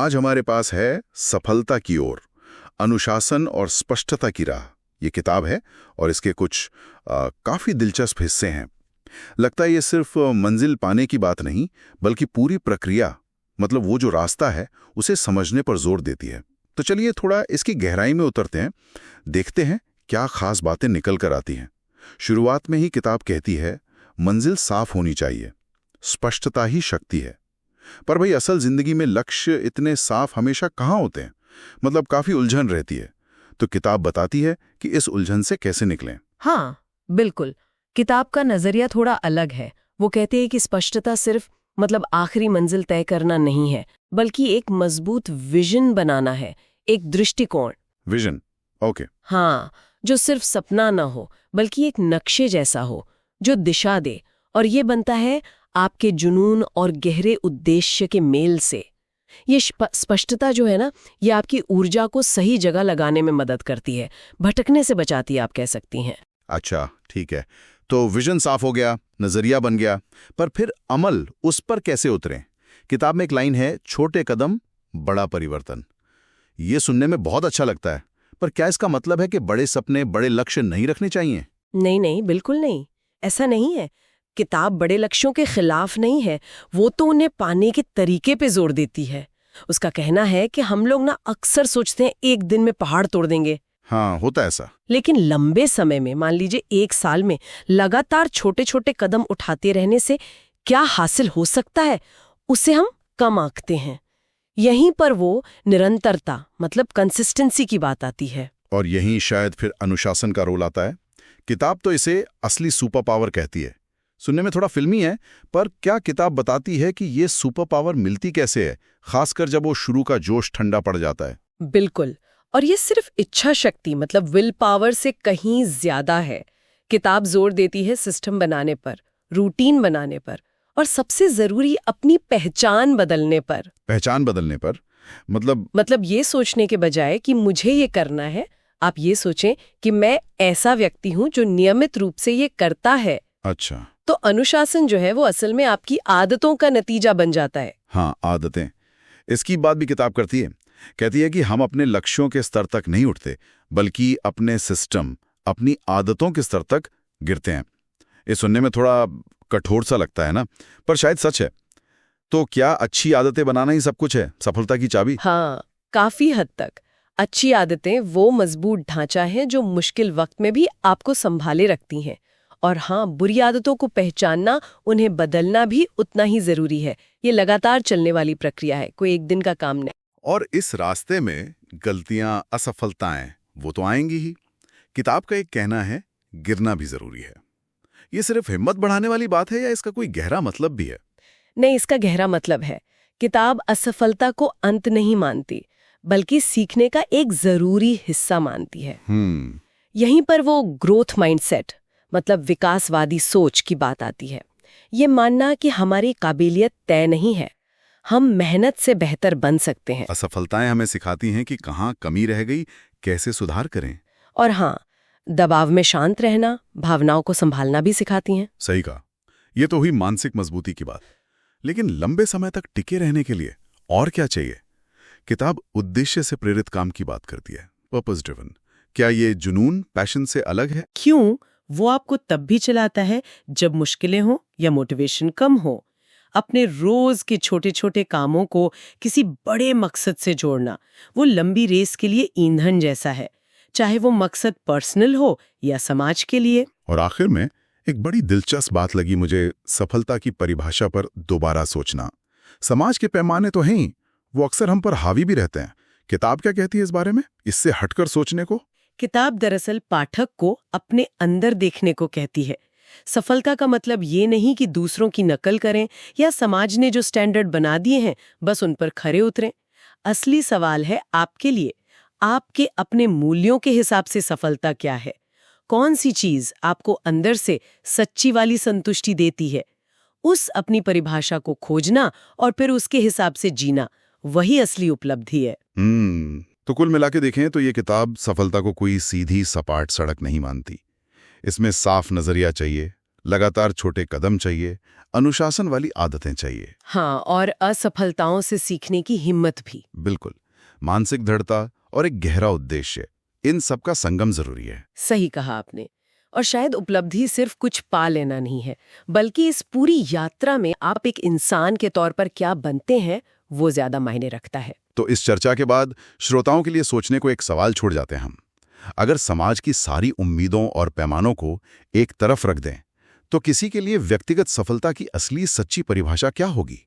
आज हमारे पास है सफलता की ओर, अनुशासन और स्पष्टता की राह। ये किताब है और इसके कुछ काफ़ी दिलचस्प हिस्से हैं। लगता है ये सिर्फ मंजिल पाने की बात नहीं, बल्कि पूरी प्रक्रिया, मतलब वो जो रास्ता है, उसे समझने पर जोर देती है। तो चलिए थोड़ा इसकी गहराई में उतरते हैं, देखते हैं क्या खास बातें निकल कर आती हैं। शुरुआत में ही किताब कहती है, मंजिल साफ होनी चाहिए, स्पष्टता ही शक्ति है। पर भाई असल जिंदगी में लक्ष्य इतने साफ हमेशा कहाँ होते हैं? मतलब काफी उलझन रहती है। तो किताब बताती है कि इस उलझन से कैसे निकलें। हाँ, बिल्कुल। किताब का नजरिया थोड़ा अलग है। वो कहते हैं कि स्पष्टता सिर्फ आखिरी मंजिल तय करना नहीं है, बल्कि एक मजबूत विजन बनाना है, एक दृष्टिकोण। Vision, okay. हाँ, जो सिर्फ सपना ना हो, बल्कि एक नक्शे जैसा हो, जो दिशा दे। और ये बनता है आपके जुनून और गहरे उद्देश्य के मेल से। ये स्पष्टता जो है ना, ये आपकी ऊर्जा को सही जगह लगाने में मदद करती है, भटकने से बचाती है, आप कह सकती हैं। अच्छा, ठीक है। तो विजन साफ हो गया, नजरिया बन गया, पर फिर अमल उस पर कैसे उतरें? किताब में एक लाइन है, छोटे कदम बड़ा परिवर्तन। ये सुनने में बहुत अच्छा लगता है, पर क्या इसका मतलब है कि बड़े सपने, बड़े लक्ष्य नहीं रखने चाहिए? नहीं नहीं, बिल्कुल नहीं। ऐसा नहीं है। किताब बड़े लक्ष्यों के खिलाफ नहीं है, वो तो उन्हें पाने के तरीके पे जोर देती है। उसका कहना है कि हम लोग ना अक्सर सोचते हैं एक दिन में पहाड़ तोड़ देंगे। हाँ, होता है ऐसा। लेकिन लंबे समय में, मान लीजिए 1 साल में लगातार छोटे छोटे कदम उठाते रहने से क्या हासिल हो सकता है, उसे हम कम आंकते हैं। यहीं पर वो निरंतरता, कंसिस्टेंसी की बात आती है। और यहीं शायद फिर अनुशासन का रोल आता है। किताब तो इसे असली सुपर पावर कहती है। सुनने में थोड़ा फिल्मी है, पर क्या किताब बताती है कि ये सुपर पावर मिलती कैसे है, खासकर जब वो शुरू का जोश ठंडा पड़ जाता है? बिल्कुल। और ये सिर्फ इच्छा शक्ति, विल पावर से कहीं ज्यादा है। किताब जोर देती है सिस्टम बनाने पर, रूटीन बनाने पर, और सबसे जरूरी अपनी पहचान बदलने पर। पहचान बदलने पर मतलब ये सोचने के बजाय कि मुझे ये करना है, आप ये सोचें कि मैं ऐसा व्यक्ति हूं जो नियमित रूप से ये करता है। अच्छा। तो अनुशासन जो है वो असल में आपकी आदतों का नतीजा बन जाता है। हाँ, आदतें। इसकी बात भी किताब करती है। कहती है कि हम अपने लक्ष्यों के स्तर तक नहीं उठते, बल्कि अपने सिस्टम, अपनी आदतों के स्तर तक गिरते हैं। ये सुनने में थोड़ा कठोर सा लगता है ना, पर शायद सच है। तो क्या अच्छी आदतें बनाना ही सब कुछ है, सफलता की चाबी? हाँ, काफी हद तक। अच्छी आदतें वो मजबूत ढांचा है जो मुश्किल वक्त में भी आपको संभाले रखती हैं। और हाँ, बुरी आदतों को पहचानना, उन्हें बदलना भी उतना ही जरूरी है। ये लगातार चलने वाली प्रक्रिया है, कोई एक दिन का काम नहीं। और इस रास्ते में गलतियां, असफलताएं वो तो आएंगी ही। किताब का एक कहना है, गिरना भी जरूरी है। ये सिर्फ हिम्मत बढ़ाने वाली बात है या इसका कोई गहरा मतलब भी है? नहीं, इसका गहरा मतलब है। किताब असफलता को अंत नहीं मानती, बल्कि सीखने का एक जरूरी हिस्सा मानती है। यहीं पर वो ग्रोथ माइंडसेट, विकासवादी सोच की बात आती है। ये मानना कि हमारी काबिलियत तय नहीं है, हम मेहनत से बेहतर बन सकते हैं। असफलताएं हमें सिखाती हैं कि कहाँ कमी रह गई, कैसे सुधार करें। और हाँ, दबाव में शांत रहना, भावनाओं को संभालना भी सिखाती हैं। सही कहा। ये तो हुई मानसिक मजबूती की बात। लेकिन लंबे समय तक टिके रहने के लिए और क्या चाहिए? किताब उद्देश्य से प्रेरित काम की बात करती है, पर्पस ड्रिवन। क्या ये जुनून पैशन से अलग है? क्यों? वो आपको तब भी चलाता है जब मुश्किलें हो या मोटिवेशन कम हो। अपने रोज के छोटे छोटे कामों को किसी बड़े मकसद से जोड़ना, वो लंबी रेस के लिए ईंधन जैसा है, चाहे वो मकसद पर्सनल हो या समाज के लिए। और आखिर में एक बड़ी दिलचस्प बात लगी मुझे, सफलता की परिभाषा पर दोबारा सोचना। समाज के पैमाने तो हैं ही, वो अक्सर हम पर हावी भी रहते हैं। किताब क्या कहती है इस बारे में, इससे हटकर सोचने को? किताब दरअसल पाठक को अपने अंदर देखने को कहती है। सफलता का मतलब ये नहीं कि दूसरों की नकल करें या समाज ने जो स्टैंडर्ड बना दिए हैं बस उन पर खरे उतरें। असली सवाल है आपके लिए, आपके अपने मूल्यों के हिसाब से सफलता क्या है? कौन सी चीज आपको अंदर से सच्ची वाली संतुष्टि देती है? उस अपनी परिभाषा को खोजना और फिर उसके हिसाब से जीना, वही असली उपलब्धि है। तो कुल मिला के देखें तो ये किताब सफलता को कोई सीधी सपाट सड़क नहीं मानती। इसमें साफ नजरिया चाहिए, लगातार छोटे कदम चाहिए, अनुशासन वाली आदतें चाहिए। हाँ, और असफलताओं से सीखने की हिम्मत भी। बिल्कुल, मानसिक दृढ़ता और एक गहरा उद्देश्य, इन सब का संगम जरूरी है। सही कहा आपने। और शायद उपलब्धि सिर्फ कुछ पा लेना नहीं है, बल्कि इस पूरी यात्रा में आप एक इंसान के तौर पर क्या बनते हैं वो ज्यादा मायने रखता है। तो इस चर्चा के बाद श्रोताओं के लिए सोचने को एक सवाल छोड़ जाते हैं हम। अगर समाज की सारी उम्मीदों और पैमानों को एक तरफ रख दें, तो किसी के लिए व्यक्तिगत सफलता की असली सच्ची परिभाषा क्या होगी?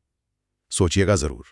सोचिएगा जरूर।